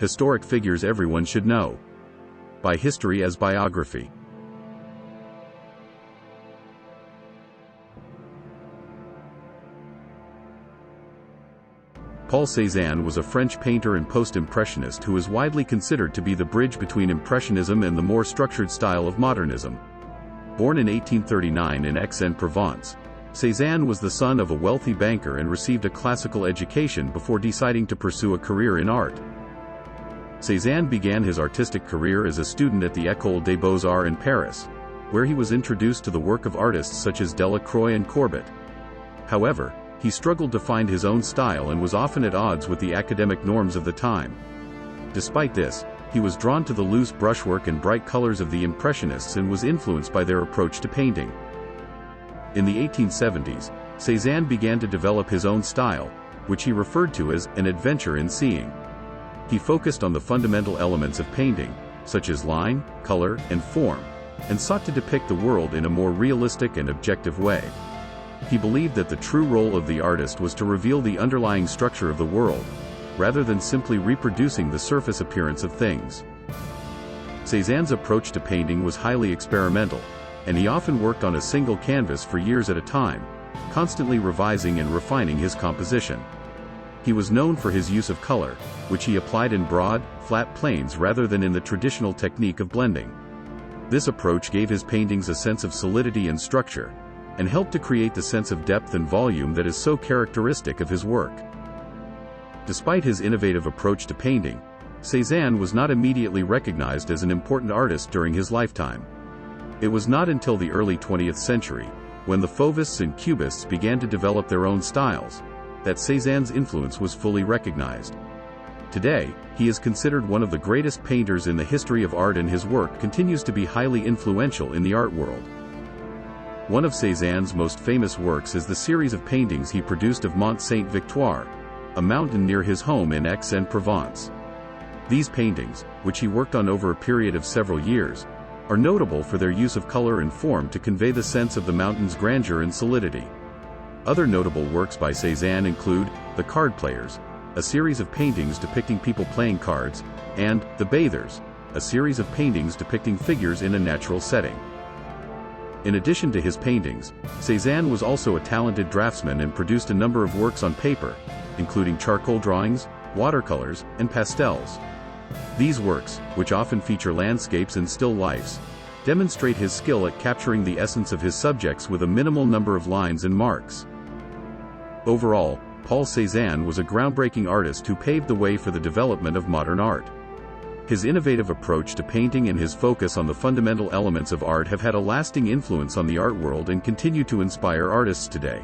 Historic figures everyone should know. By history as biography. Paul Cézanne was a French painter and post-impressionist who is widely considered to be the bridge between Impressionism and the more structured style of modernism. Born in 1839 in Aix-en-Provence, Cézanne was the son of a wealthy banker and received a classical education before deciding to pursue a career in art. Cézanne began his artistic career as a student at the École des Beaux-Arts in Paris, where he was introduced to the work of artists such as Delacroix and Courbet. However, he struggled to find his own style and was often at odds with the academic norms of the time. Despite this, he was drawn to the loose brushwork and bright colors of the Impressionists and was influenced by their approach to painting. In the 1870s, Cézanne began to develop his own style, which he referred to as an adventure in seeing. He focused on the fundamental elements of painting, such as line, color, and form, and sought to depict the world in a more realistic and objective way. He believed that the true role of the artist was to reveal the underlying structure of the world, rather than simply reproducing the surface appearance of things. Cézanne's approach to painting was highly experimental, and he often worked on a single canvas for years at a time, constantly revising and refining his composition. He was known for his use of color, which he applied in broad, flat planes rather than in the traditional technique of blending. This approach gave his paintings a sense of solidity and structure, and helped to create the sense of depth and volume that is so characteristic of his work. Despite his innovative approach to painting, Cézanne was not immediately recognized as an important artist during his lifetime. It was not until the early 20th century, when the Fauvists and Cubists began to develop their own styles, that Cézanne's influence was fully recognized. Today, he is considered one of the greatest painters in the history of art, and his work continues to be highly influential in the art world. One of Cézanne's most famous works is the series of paintings he produced of Mont Sainte-Victoire, a mountain near his home in Aix-en-Provence. These paintings, which he worked on over a period of several years, are notable for their use of color and form to convey the sense of the mountain's grandeur and solidity. Other notable works by Cézanne include The Card Players, a series of paintings depicting people playing cards, and The Bathers, a series of paintings depicting figures in a natural setting. In addition to his paintings, Cézanne was also a talented draftsman and produced a number of works on paper, including charcoal drawings, watercolors, and pastels. These works, which often feature landscapes and still lifes, demonstrate his skill at capturing the essence of his subjects with a minimal number of lines and marks. Overall, Paul Cézanne was a groundbreaking artist who paved the way for the development of modern art. His innovative approach to painting and his focus on the fundamental elements of art have had a lasting influence on the art world and continue to inspire artists today.